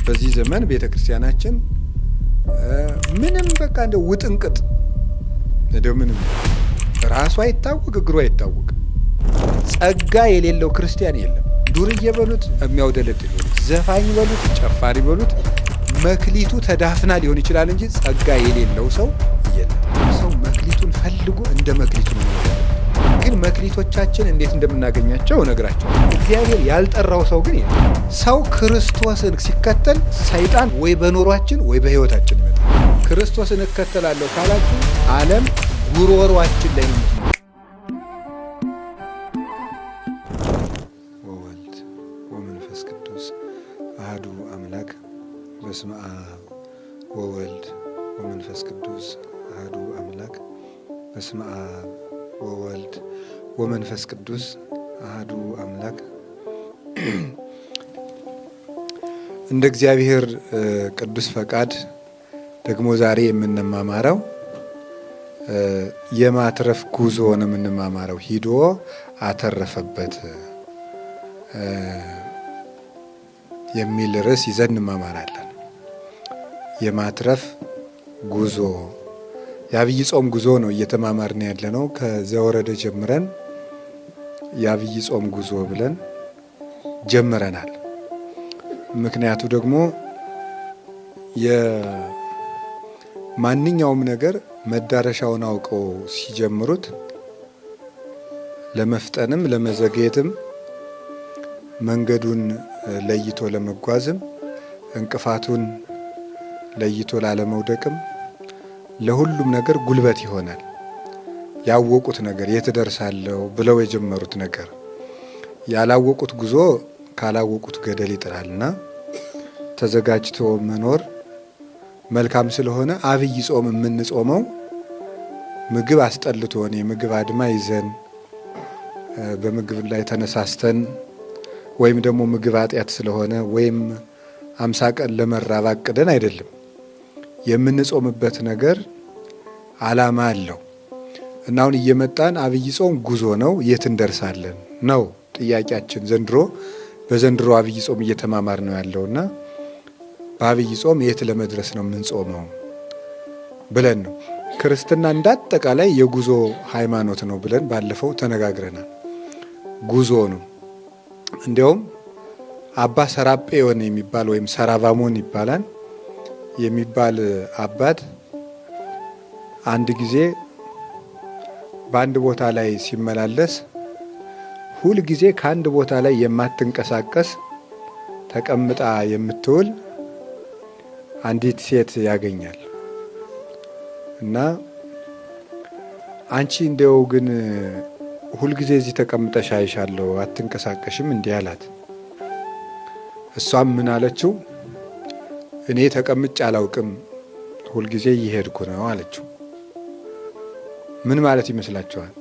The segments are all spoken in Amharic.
በዚህ ዘመን ቤተክርስቲያናችን ምንም በቃ እንደ ውጥንቅጥ እንደው ምንም ራሱ አይታወቅ እግሩ አይታወቅ ጸጋ የሌለው ክርስቲያን የለም። ዱርዬ በሉት የሚያውደለድል በሉት ዘፋኝ በሉት ጨፋሪ በሉት መክሊቱ ተዳፍና ሊሆን ይችላል እንጂ ጸጋ የሌለው ሰው የለም። ሰው መክሊቱን ፈልጎ እንደ መክሊቱ ነው። ግን መክሊቶቻችን እንዴት እንደምናገኛቸው እነግራቸዋለሁ። እግዚአብሔር ያልጠራው ሰው ግን የለም። ሰው ክርስቶስን ሲከተል ሰይጣን ወይ በኑሯችን ወይ በሕይወታችን ይመጣል። ክርስቶስን እከተላለሁ ካላችሁ ዓለም ጉሮሯችን ላይ ነው። ወወልድ ወመንፈስ ቅዱስ አሐዱ አምላክ በስመ አብ ወወልድ ወመንፈስ ቅዱስ አሐዱ አምላክ በስመ አብ ወወልድ ወመንፈስ ቅዱስ አሐዱ አምላክ። እንደ እግዚአብሔር ቅዱስ ፈቃድ ደግሞ ዛሬ የምንማማረው የማትረፍ ጉዞ ነው የምንማማረው። ሂዶ አተረፈበት የሚል ርዕስ ይዘን እንማማራለን። የማትረፍ ጉዞ የአብይ ጾም ጉዞ ነው እየተማማርን ያለ ነው። ከዘወረደ ጀምረን የአብይ ጾም ጉዞ ብለን ጀምረናል። ምክንያቱ ደግሞ የማንኛውም ነገር መዳረሻውን አውቀው ሲጀምሩት ለመፍጠንም ለመዘግየትም መንገዱን ለይቶ ለመጓዝም እንቅፋቱን ለይቶ ላለመውደቅም ለሁሉም ነገር ጉልበት ይሆናል። ያወቁት ነገር የት ደርሳለሁ ብለው የጀመሩት ነገር ያላወቁት ጉዞ ካላወቁት ገደል ይጥላልና ተዘጋጅቶ መኖር መልካም ስለሆነ አብይ ጾም የምንጾመው ምግብ አስጠልቶን የምግብ አድማ ይዘን በምግብ ላይ ተነሳስተን ወይም ደግሞ ምግብ ኃጢአት ስለሆነ ወይም 50 ቀን ለመራብ አቅደን አይደለም። የምንጾምበት ነገር ዓላማ አለው እና አሁን እየመጣን አብይ ጾም ጉዞ ነው፣ የት እንደርሳለን ነው ጥያቄያችን። በዘንድሮ አብይ ጾም እየተማማር ነው ያለውና በአብይ ጾም የት ለመድረስ ነው የምንጾመው ብለን ነው። ክርስትና እንዳጠቃላይ የጉዞ ሃይማኖት ነው ብለን ባለፈው ተነጋግረናል። ጉዞ ነው። እንዲያውም አባ ሰራጴዮን የሚባል ወይም ሰራቫሞን ይባላል የሚባል አባት አንድ ጊዜ በአንድ ቦታ ላይ ሲመላለስ ሁል ጊዜ ከአንድ ቦታ ላይ የማትንቀሳቀስ ተቀምጣ የምትውል አንዲት ሴት ያገኛል እና አንቺ እንዲያው ግን ሁል ጊዜ እዚህ ተቀምጠሽ አይሻለሁ አትንቀሳቀሽም እንዲህ አላት። እሷም ምን አለችው? እኔ ተቀምጬ አላውቅም ሁልጊዜ እየሄድኩ ነው አለችው። ምን ማለት ይመስላችኋል?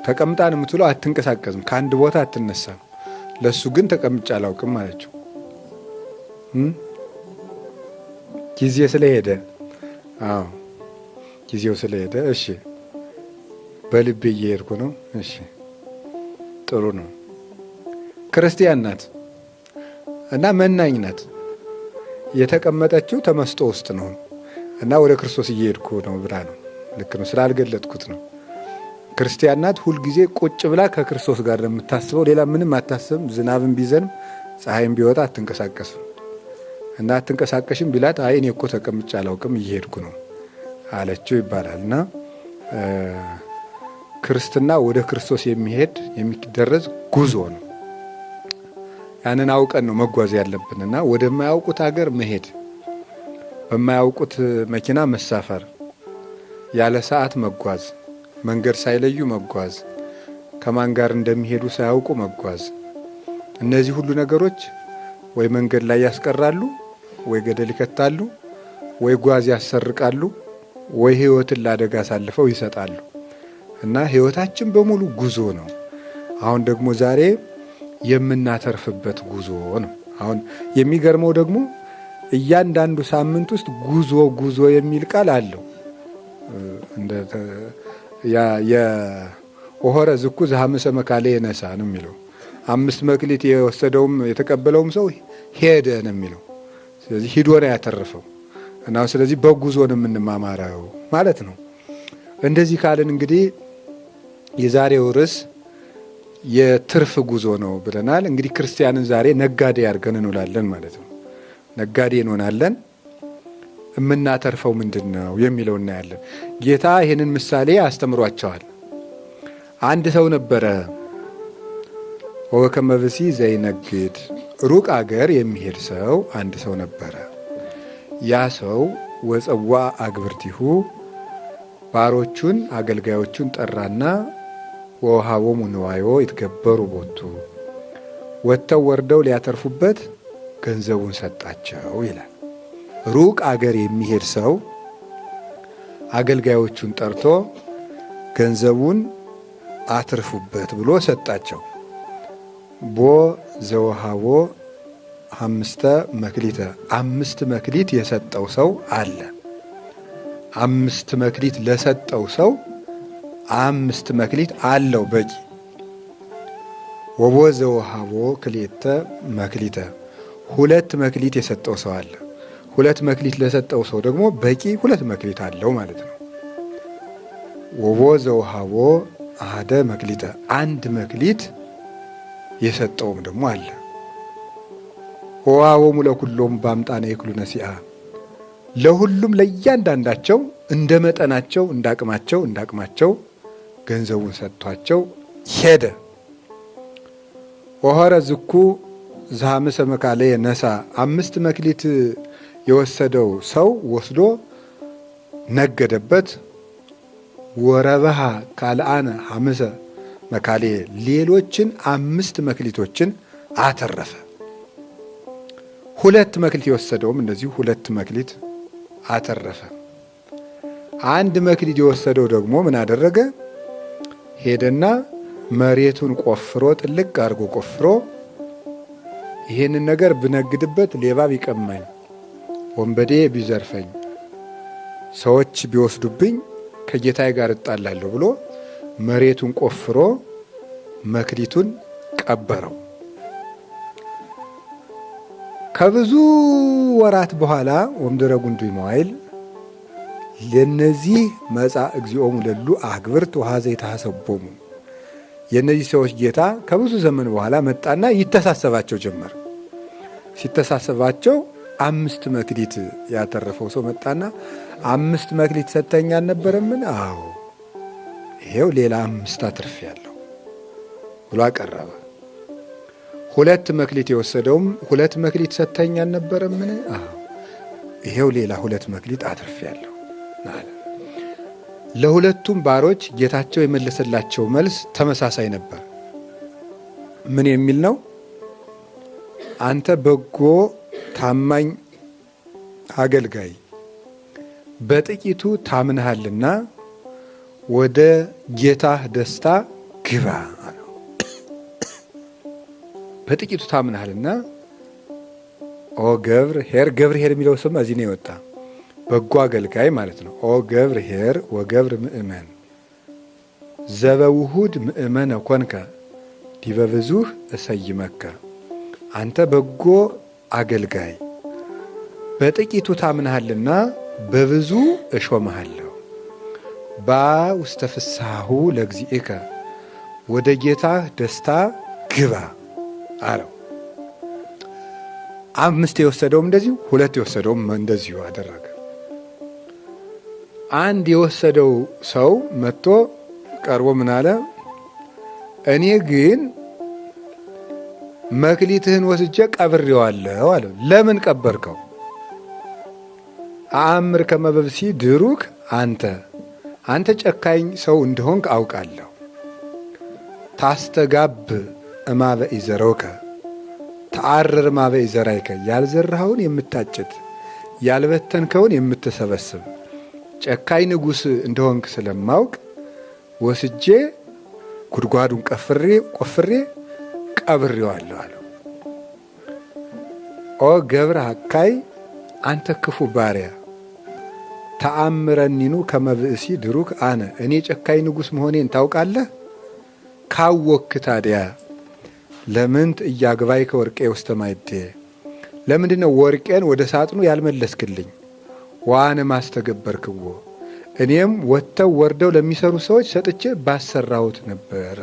ተቀምጣ ነው የምትውለው፣ አትንቀሳቀስም፣ ከአንድ ቦታ አትነሳም። ለሱ ግን ተቀምጬ አላውቅም አለችው። ጊዜ ስለሄደ ጊዜው ስለሄደ እሺ በልቤ እየሄድኩ ነው። እሺ ጥሩ ነው። ክርስቲያን ናት እና መናኝ ናት። የተቀመጠችው ተመስጦ ውስጥ ነው እና ወደ ክርስቶስ እየሄድኩ ነው ብላ ነው። ልክ ነው፣ ስላልገለጥኩት ነው። ክርስቲያን ናት። ሁልጊዜ ቁጭ ብላ ከክርስቶስ ጋር ነው የምታስበው። ሌላ ምንም አታስብም። ዝናብም ቢዘንም ፀሐይም ቢወጣ አትንቀሳቀስም እና አትንቀሳቀሽም ቢላት አይ እኔ እኮ ተቀምጬ አላውቅም እየሄድኩ ነው አለችው ይባላል። እና ክርስትና ወደ ክርስቶስ የሚደረዝ ጉዞ ነው። ያንን አውቀን ነው መጓዝ ያለብን እና ወደማያውቁት ሀገር መሄድ፣ በማያውቁት መኪና መሳፈር፣ ያለ ሰዓት መጓዝ፣ መንገድ ሳይለዩ መጓዝ፣ ከማን ጋር እንደሚሄዱ ሳያውቁ መጓዝ። እነዚህ ሁሉ ነገሮች ወይ መንገድ ላይ ያስቀራሉ፣ ወይ ገደል ይከታሉ፣ ወይ ጓዝ ያሰርቃሉ፣ ወይ ሕይወትን ለአደጋ አሳልፈው ይሰጣሉ እና ሕይወታችን በሙሉ ጉዞ ነው። አሁን ደግሞ ዛሬ የምናተርፍበት ጉዞ ነው። አሁን የሚገርመው ደግሞ እያንዳንዱ ሳምንት ውስጥ ጉዞ የሚል ቃል አለው። የኦሆረ ዝኩ ዘሐመሰ መካለ የነሳ ነው የሚለው 5 መክሊት የወሰደውም የተቀበለውም ሰው ሄደ ነው የሚለው። ስለዚህ ሂዶ ነው ያተረፈው እና ስለዚህ በጉዞ ነው የምንማማረው ማለት ነው። እንደዚህ ካልን እንግዲህ የዛሬው ርዕስ የትርፍ ጉዞ ነው ብለናል። እንግዲህ ክርስቲያንን ዛሬ ነጋዴ አድርገን እንውላለን ማለት ነው። ነጋዴ እንሆናለን። የምናተርፈው ምንድን ነው የሚለው እናያለን። ጌታ ይህንን ምሳሌ አስተምሯቸዋል። አንድ ሰው ነበረ ወከመ ብእሲ ዘይነግድ፣ ሩቅ አገር የሚሄድ ሰው አንድ ሰው ነበረ። ያ ሰው ወጸዋ አግብርቲሁ፣ ባሮቹን አገልጋዮቹን ጠራና ወውሃቦሙ ንዋዮ ይትገበሩ ቦቱ፣ ወጥተው ወርደው ሊያተርፉበት ገንዘቡን ሰጣቸው ይላል። ሩቅ አገር የሚሄድ ሰው አገልጋዮቹን ጠርቶ ገንዘቡን አትርፉበት ብሎ ሰጣቸው። ቦ ዘወሃቦ 5 መክሊተ፣ 5 መክሊት የሰጠው ሰው አለ። 5 መክሊት ለሰጠው ሰው 5 መክሊት አለው በቂ። ወቦ ዘወሃቦ ክልኤተ መክሊተ፣ 2 መክሊት የሰጠው ሰው አለ። 2 መክሊት ለሰጠው ሰው ደግሞ በቂ 2 መክሊት አለው ማለት ነው። ወቦ ዘወሃቦ አሐደ መክሊተ፣ 1 መክሊት የሰጠውም ደግሞ አለ። ወወሃቦሙ ለኩሎሙ በአምጣነ ይክሉ ነሲአ፣ ለሁሉም ለእያንዳንዳቸው እንደ መጠናቸው እንዳቅማቸው ገንዘቡን ሰጥቷቸው ሄደ። ወሖረ ዝኩ ዘሐምሰ መካለየ ነሣ፣ 5 መክሊት የወሰደው ሰው ወስዶ ነገደበት። ወረበሃ ካልአነ 5 መካለየ፣ ሌሎችን 5 መክሊቶችን አተረፈ። 2 መክሊት የወሰደውም እንደዚሁ 2 መክሊት አተረፈ። 1 መክሊት የወሰደው ደግሞ ምን አደረገ? ሄደና መሬቱን ቆፍሮ ጥልቅ አድርጎ ቆፍሮ ይህንን ነገር ብነግድበት ሌባ ቢቀማኝ፣ ወንበዴ ቢዘርፈኝ፣ ሰዎች ቢወስዱብኝ ከጌታዬ ጋር እጣላለሁ ብሎ መሬቱን ቆፍሮ መክሊቱን ቀበረው። ከብዙ ወራት በኋላ ወምድረ ጉንዱይ መዋይል ለነዚህ መጻ እግዚኦሙ ለሉ አግብርት ወኀዘ ይተሐሰቦሙ፣ የእነዚህ ሰዎች ጌታ ከብዙ ዘመን በኋላ መጣና ይተሳሰባቸው ጀመር። ሲተሳሰባቸው 5 መክሊት ያተረፈው ሰው መጣና 5 መክሊት ሰጠኝ አልነበረምን? አዎ ይሄው ሌላ 5 አትርፌያለሁ ብሎ አቀረበ። 2 መክሊት የወሰደውም 2 መክሊት ሰጠኝ አልነበረምን? አዎ ይሄው ሌላ 2 መክሊት አትርፌያለሁ አለ። ለሁለቱም ባሮች ጌታቸው የመለሰላቸው መልስ ተመሳሳይ ነበር። ምን የሚል ነው? አንተ በጎ ታማኝ አገልጋይ፣ በጥቂቱ ታምነሃልና ወደ ጌታህ ደስታ ግባ አለው። በጥቂቱ ታምነሃልና ኦ ገብር ኄር፣ ገብር ኄር የሚለው ስም እዚህ ነው የወጣ። በጎ አገልጋይ ማለት ነው። ኦ ገብር ኄር ወገብር ምእመን ዘበውሁድ ምእመነ ኮንከ ዲበ ብዙኅ እሰይመከ። አንተ በጎ አገልጋይ በጥቂቱ ታምነሃልና በብዙ እሾመሃለሁ። ባ ውስተ ፍስሐሁ ለእግዚእከ፣ ወደ ጌታህ ደስታ ግባ አለው። 5 የወሰደውም እንደዚሁ፣ 2 የወሰደውም እንደዚሁ አደረገ። 1 የወሰደው ሰው መጥቶ ቀርቦ ምን አለ? እኔ ግን መክሊትህን ወስጄ ቀብሬዋለሁ አለ። ለምን ቀበርከው? አእምር ከመ በብሲ ድሩክ፣ አንተ ጨካኝ ሰው እንደሆንክ አውቃለሁ። ታስተጋብ እማበ ኢዘረውከ ተአርር እማበ ኢዘራይከ፣ ያልዘራኸውን የምታጭድ ያልበተንከውን የምትሰበስብ ጨካኝ ንጉሥ እንደሆንክ ስለማውቅ ወስጄ ጉድጓዱን ቆፍሬ ቀብሬዋለሁ አለው። ኦ ገብረ ሐካይ፣ አንተ ክፉ ባሪያ፣ ተአምረኒኑ ከመ ብእሲ ድሩክ አነ፣ እኔ ጨካኝ ንጉሥ መሆኔን ታውቃለህ? ካወክ ታዲያ ለምንት እያግባይ ከወርቄ ውስተ ማይዴ፣ ለምንድን ነው ወርቄን ወደ ሳጥኑ ያልመለስክልኝ? ዋነ ማስተገበርክዎ፣ እኔም ወጥተው ወርደው ለሚሰሩ ሰዎች ሰጥቼ ባሰራሁት ነበረ።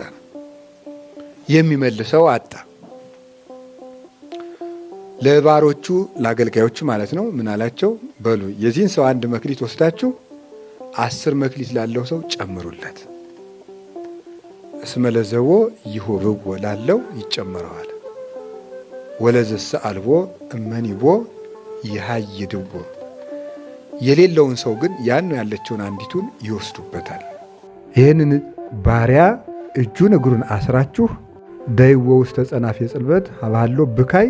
የሚመልሰው አጣ። ለባሮቹ ለአገልጋዮቹ ማለት ነው ምን አላቸው? በሉ የዚህን ሰው 1 መክሊት ወስዳችሁ 10 መክሊት ላለው ሰው ጨምሩለት። እስመ ለዘቦ ይሁብዎ፣ ላለው ይጨመረዋል። ወለዘሰ አልቦ እመኒቦ ይሃይድዎ፣ የሌለውን ሰው ግን ያን ያለችውን አንዲቱን ይወስዱበታል። ይህንን ባሪያ እጁን እግሩን አስራችሁ ደይዎ ውስተ ጸናፌ ጽልበት ሀባሎ ብካይ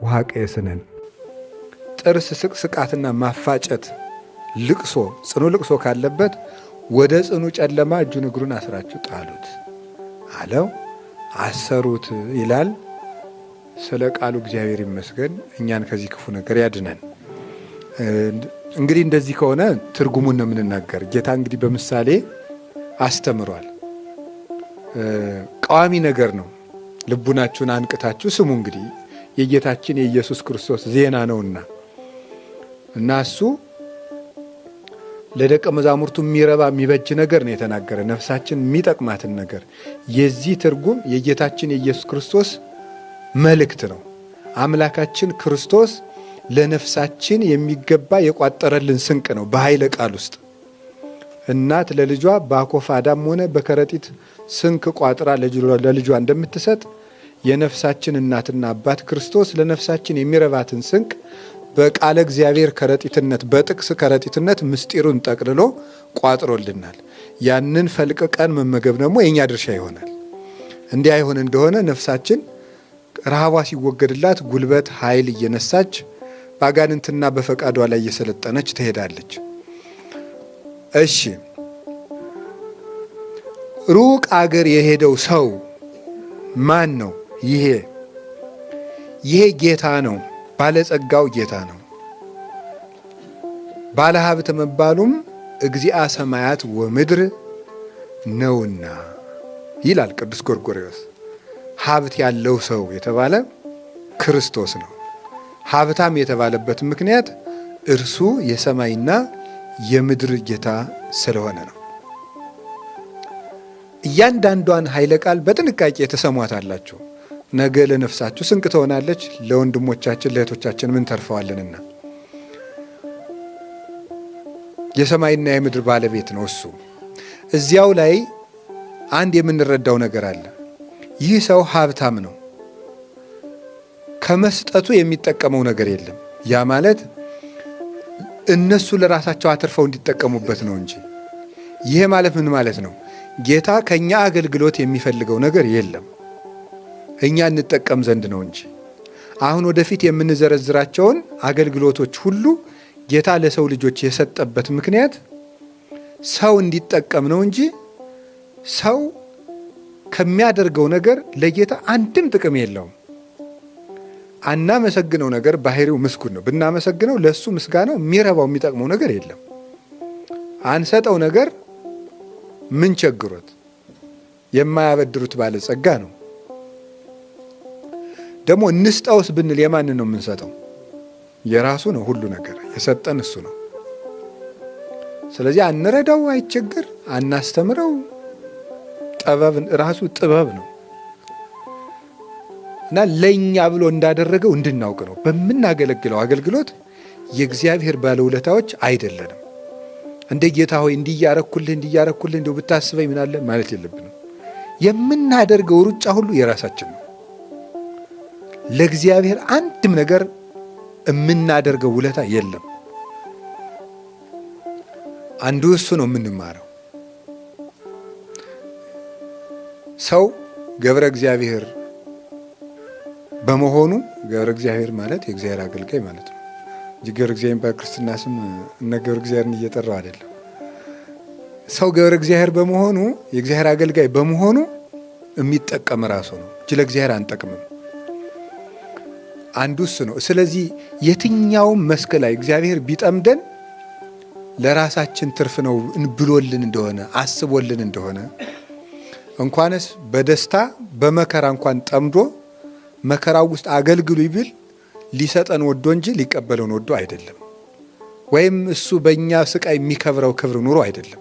ውሃ ቀየስነን፣ ጥርስ ስቅስቃትና ማፋጨት ልቅሶ ጽኑ ልቅሶ ካለበት ወደ ጽኑ ጨለማ እጁን እግሩን አስራችሁ ጣሉት አለው። አሰሩት ይላል። ስለ ቃሉ እግዚአብሔር ይመስገን። እኛን ከዚህ ክፉ ነገር ያድነን። እንግዲህ እንደዚህ ከሆነ ትርጉሙን ነው የምንናገር። ጌታ እንግዲህ በምሳሌ አስተምሯል። ቃዋሚ ነገር ነው። ልቡናችሁን አንቅታችሁ ስሙ። እንግዲህ የጌታችን የኢየሱስ ክርስቶስ ዜና ነውና እና እሱ ለደቀ መዛሙርቱ የሚረባ የሚበጅ ነገር ነው የተናገረ፣ ነፍሳችን የሚጠቅማትን ነገር። የዚህ ትርጉም የጌታችን የኢየሱስ ክርስቶስ መልእክት ነው። አምላካችን ክርስቶስ ለነፍሳችን የሚገባ የቋጠረልን ስንቅ ነው። በኃይለ ቃል ውስጥ እናት ለልጇ በአኮፋዳም ሆነ በከረጢት ስንቅ ቋጥራ ለልጇ እንደምትሰጥ የነፍሳችን እናትና አባት ክርስቶስ ለነፍሳችን የሚረባትን ስንቅ በቃለ እግዚአብሔር ከረጢትነት በጥቅስ ከረጢትነት ምስጢሩን ጠቅልሎ ቋጥሮልናል። ያንን ፈልቅቀን መመገብ ደግሞ የእኛ ድርሻ ይሆናል። እንዲህ አይሆን እንደሆነ ነፍሳችን ረሃቧ ሲወገድላት ጉልበት ኃይል እየነሳች በአጋንንትና በፈቃዷ ላይ እየሰለጠነች ትሄዳለች። እሺ፣ ሩቅ አገር የሄደው ሰው ማን ነው? ይሄ ጌታ ነው። ባለጸጋው ጌታ ነው። ባለ ሀብት መባሉም እግዚአ ሰማያት ወምድር ነውና ይላል ቅዱስ ጎርጎርዮስ። ሀብት ያለው ሰው የተባለ ክርስቶስ ነው። ሀብታም የተባለበት ምክንያት እርሱ የሰማይና የምድር ጌታ ስለሆነ ነው። እያንዳንዷን ኃይለ ቃል በጥንቃቄ ተሰሟታላችሁ። ነገ ለነፍሳችሁ ስንቅ ትሆናለች። ለወንድሞቻችን ለእህቶቻችን ምን ተርፈዋልንና የሰማይና የምድር ባለቤት ነው እሱ። እዚያው ላይ አንድ የምንረዳው ነገር አለ። ይህ ሰው ሀብታም ነው። ከመስጠቱ የሚጠቀመው ነገር የለም። ያ ማለት እነሱ ለራሳቸው አትርፈው እንዲጠቀሙበት ነው እንጂ። ይሄ ማለት ምን ማለት ነው? ጌታ ከኛ አገልግሎት የሚፈልገው ነገር የለም፣ እኛ እንጠቀም ዘንድ ነው እንጂ። አሁን ወደፊት የምንዘረዝራቸውን አገልግሎቶች ሁሉ ጌታ ለሰው ልጆች የሰጠበት ምክንያት ሰው እንዲጠቀም ነው እንጂ ሰው ከሚያደርገው ነገር ለጌታ አንድም ጥቅም የለውም። አናመሰግነው ነገር ባህሪው ምስጉን ነው። ብናመሰግነው ለሱ ምስጋናው የሚረባው የሚጠቅመው ነገር የለም። አንሰጠው ነገር ምን ቸግሮት? የማያበድሩት ባለጸጋ ነው። ደግሞ እንስጠውስ ብንል የማንን ነው የምንሰጠው? የራሱ ነው። ሁሉ ነገር የሰጠን እሱ ነው። ስለዚህ አንረዳው አይቸግር፣ አናስተምረው ጥበብ ራሱ ጥበብ ነው እና ለኛ ብሎ እንዳደረገው እንድናውቅ ነው። በምናገለግለው አገልግሎት የእግዚአብሔር ባለውለታዎች አይደለንም። እንደ ጌታ ሆይ እንዲያረኩልህ እንደው ብታስበኝ ምን አለ ማለት የለብንም። የምናደርገው ሩጫ ሁሉ የራሳችን ነው። ለእግዚአብሔር አንድም ነገር የምናደርገው ውለታ የለም። አንዱ እሱ ነው የምንማረው። ሰው ገብረ እግዚአብሔር በመሆኑ ገብረ እግዚአብሔር ማለት የእግዚአብሔር አገልጋይ ማለት ነው እንጂ ገብረ እግዚአብሔር በክርስትና ስም እነ ገብረ እግዚአብሔርን እየጠራው አይደለም። ሰው ገብረ እግዚአብሔር በመሆኑ የእግዚአብሔር አገልጋይ በመሆኑ የሚጠቀም ራሱ ነው እንጂ ለእግዚአብሔር አንጠቅምም። አንዱ እሱ ነው። ስለዚህ የትኛውም መስክ ላይ እግዚአብሔር ቢጠምደን ለራሳችን ትርፍ ነው ብሎልን እንደሆነ አስቦልን እንደሆነ እንኳንስ በደስታ በመከራ እንኳን ጠምዶ መከራው ውስጥ አገልግሉ ይብል ሊሰጠን ወዶ እንጂ ሊቀበለውን ወዶ አይደለም። ወይም እሱ በእኛ ስቃይ የሚከብረው ክብር ኑሮ አይደለም።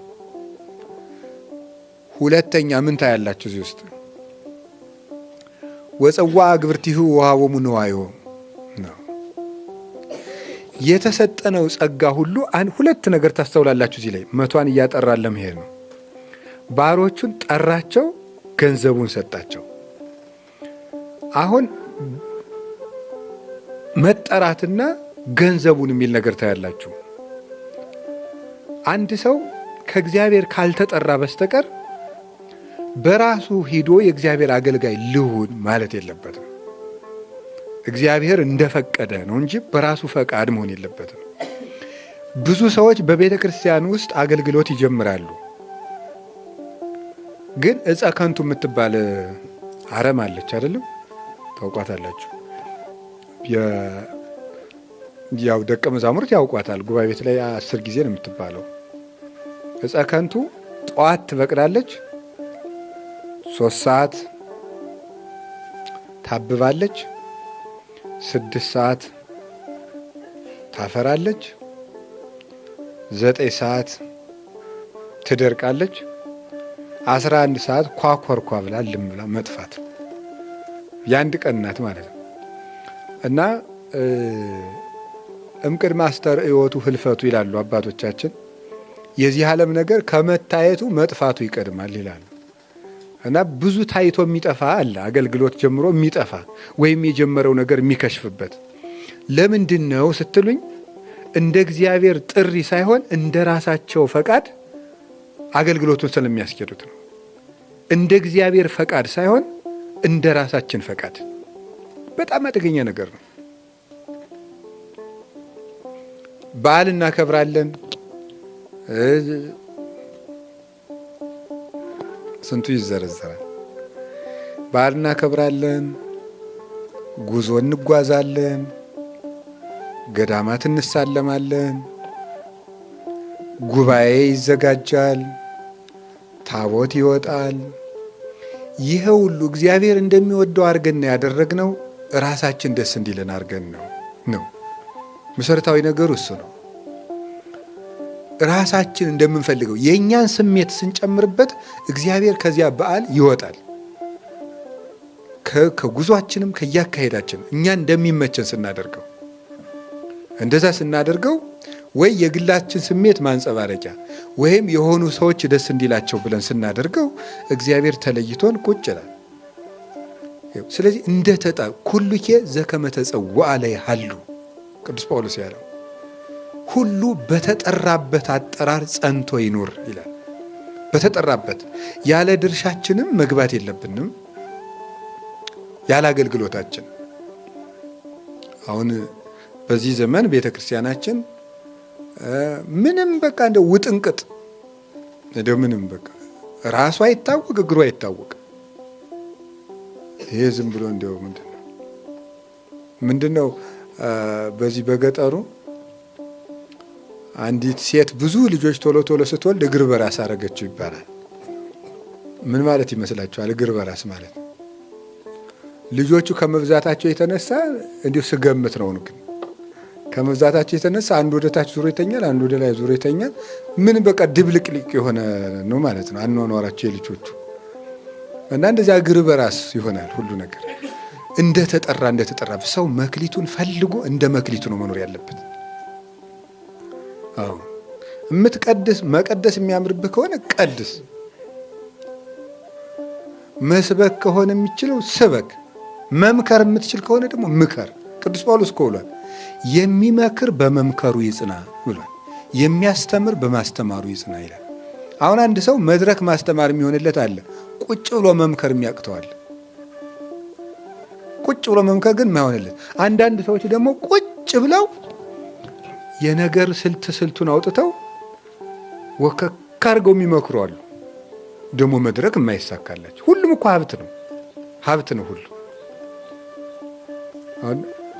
ሁለተኛ ምን ታያላችሁ እዚህ ውስጥ? ወፀዋ ግብርቲሁ ወሃቦሙ ንዋዮ ነው። የተሰጠነው ጸጋ ሁሉ ሁለት ነገር ታስተውላላችሁ እዚህ ላይ። መቷን እያጠራ ለመሄድ ነው። ባሮቹን ጠራቸው፣ ገንዘቡን ሰጣቸው። አሁን መጠራትና ገንዘቡን የሚል ነገር ታያላችሁ። አንድ ሰው ከእግዚአብሔር ካልተጠራ በስተቀር በራሱ ሂዶ የእግዚአብሔር አገልጋይ ልሁን ማለት የለበትም። እግዚአብሔር እንደፈቀደ ነው እንጂ በራሱ ፈቃድ መሆን የለበትም። ብዙ ሰዎች በቤተ ክርስቲያን ውስጥ አገልግሎት ይጀምራሉ። ግን ዕፀ ከንቱ የምትባል አረም አለች አይደለም? ታውቋታላችሁ? ያው ደቀ መዛሙርት ያውቋታል። ጉባኤ ቤት ላይ 10 ጊዜ ነው የምትባለው። ዕፀ ከንቱ ጠዋት ትበቅላለች፣ 3 ሰዓት ታብባለች፣ 6 ሰዓት ታፈራለች፣ 9 ሰዓት ትደርቃለች፣ 11 ሰዓት ኳኳርኳ ብላ ልም ብላ መጥፋት። የአንድ ቀን ናት ማለት ነው። እና እምቅድመ አስተርእዮቱ ህልፈቱ ይላሉ አባቶቻችን። የዚህ ዓለም ነገር ከመታየቱ መጥፋቱ ይቀድማል ይላሉ። እና ብዙ ታይቶ የሚጠፋ አለ፣ አገልግሎት ጀምሮ የሚጠፋ ወይም የጀመረው ነገር የሚከሽፍበት። ለምንድን ነው ስትሉኝ፣ እንደ እግዚአብሔር ጥሪ ሳይሆን እንደ ራሳቸው ፈቃድ አገልግሎቱን ስለሚያስኬዱት ነው። እንደ እግዚአብሔር ፈቃድ ሳይሆን እንደ ራሳችን ፈቃድ። በጣም አደገኛ ነገር ነው። በዓል እናከብራለን፣ ስንቱ ይዘረዘራል። በዓል እናከብራለን፣ ጉዞ እንጓዛለን፣ ገዳማት እንሳለማለን፣ ጉባኤ ይዘጋጃል፣ ታቦት ይወጣል። ይሄ ሁሉ እግዚአብሔር እንደሚወደው አድርገን ያደረግነው ራሳችን ደስ እንዲለን አድርገን ነው። መሰረታዊ ነገሩ እሱ ነው። ራሳችን እንደምንፈልገው የእኛን ስሜት ስንጨምርበት እግዚአብሔር ከዚያ በዓል ይወጣል። ከጉዟችንም ከያካሄዳችን እኛ እንደሚመቸን ስናደርገው፣ እንደዛ ስናደርገው ወይ የግላችን ስሜት ማንጸባረቂያ ወይም የሆኑ ሰዎች ደስ እንዲላቸው ብለን ስናደርገው እግዚአብሔር ተለይቶን ቁጭ ይላል። ስለዚህ እንደተጣ ኩሉኬ ዘከመ ተጸውዐ ለይሃሉ ቅዱስ ጳውሎስ ያለው ሁሉ በተጠራበት አጠራር ጸንቶ ይኑር ይላል። በተጠራበት ያለ ድርሻችንም መግባት የለብንም፣ ያለ አገልግሎታችን። አሁን በዚህ ዘመን ቤተ ክርስቲያናችን ምንም በቃ እንደ ውጥንቅጥ እንደው ምንም በቃ ራሱ አይታወቅ እግሩ አይታወቅ። ይሄ ዝም ብሎ እንደው ምንድነው በዚህ በገጠሩ አንዲት ሴት ብዙ ልጆች ቶሎ ቶሎ ስትወልድ እግር በራስ አረገችው ይባላል። ምን ማለት ይመስላችኋል? እግር በራስ ማለት ልጆቹ ከመብዛታቸው የተነሳ እንዲሁ ስገምት ነው። ግን ከመብዛታቸው የተነሳ አንዱ ወደ ታች ዙሮ ይተኛል፣ አንዱ ወደ ላይ ዙሮ ይተኛል። ምን በቃ ድብልቅልቅ የሆነ ነው ማለት ነው አኗኗራቸው የልጆቹ። እና እንደዚያ እግር በራስ ይሆናል ሁሉ ነገር። እንደተጠራ ሰው መክሊቱን ፈልጎ እንደ መክሊቱ ነው መኖር ያለበት። አዎ መቀደስ የሚያምርብህ ከሆነ ቀድስ፣ መስበክ ከሆነ የሚችለው ስበክ፣ መምከር የምትችል ከሆነ ደግሞ ምከር። ቅዱስ ጳውሎስ እኮ ብሏል፣ የሚመክር በመምከሩ ይጽና ብሏል፣ የሚያስተምር በማስተማሩ ይጽና ይላል። አሁን አንድ ሰው መድረክ ማስተማር የሚሆንለት አለ፣ ቁጭ ብሎ መምከር የሚያቅተዋል። ቁጭ ብሎ መምከር ግን የማይሆንለት። አንዳንድ ሰዎች ደግሞ ቁጭ ብለው የነገር ስልቱን አውጥተው ወከክ አድርገው የሚመክሩ አሉ። ደግሞ መድረክ የማይሳካላቸው። ሁሉም እኮ ሀብት ነው ሁሉ።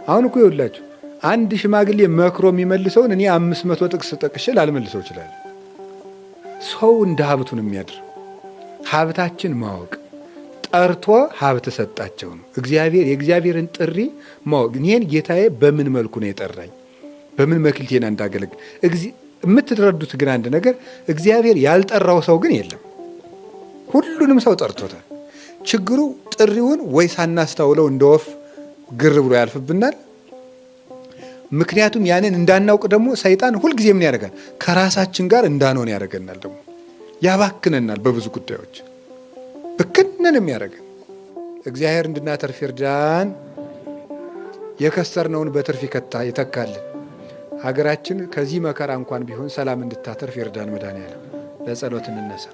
አሁን እኮ ይኸውላችሁ አንድ ሽማግሌ መክሮ የሚመልሰውን እኔ 500 ጥቅስ ጠቅሼ ላልመልሰው ይችላል። ሰው እንደ ሀብቱ ነው የሚያድር። ሀብታችን ማወቅ፣ ጠርቶ ሀብት ሰጣቸው ነው። የእግዚአብሔርን ጥሪ ማወቅ። ይህን ጌታዬ በምን መልኩ ነው የጠራኝ? በምን መክሊቴና እንዳገለግል የምትረዱት ግን አንድ ነገር፣ እግዚአብሔር ያልጠራው ሰው ግን የለም። ሁሉንም ሰው ጠርቶታል። ችግሩ ጥሪውን ወይ ሳናስተውለው እንደ ወፍ ግር ብሎ ያልፍብናል። ምክንያቱም ያንን እንዳናውቅ ደግሞ ሰይጣን ሁልጊዜ ምን ያደርጋል? ከራሳችን ጋር እንዳንሆን ያደርገናል። ደግሞ ያባክነናል። በብዙ ጉዳዮች ብክንንም ያደርገን። እግዚአብሔር እንድናተርፍ ይርዳን። የከሰርነውን በትርፍ ይተካልን። ሀገራችን ከዚህ መከራ እንኳን ቢሆን ሰላም እንድታተርፍ ይርዳን። መድኃኔዓለም ለጸሎት እንነሳ።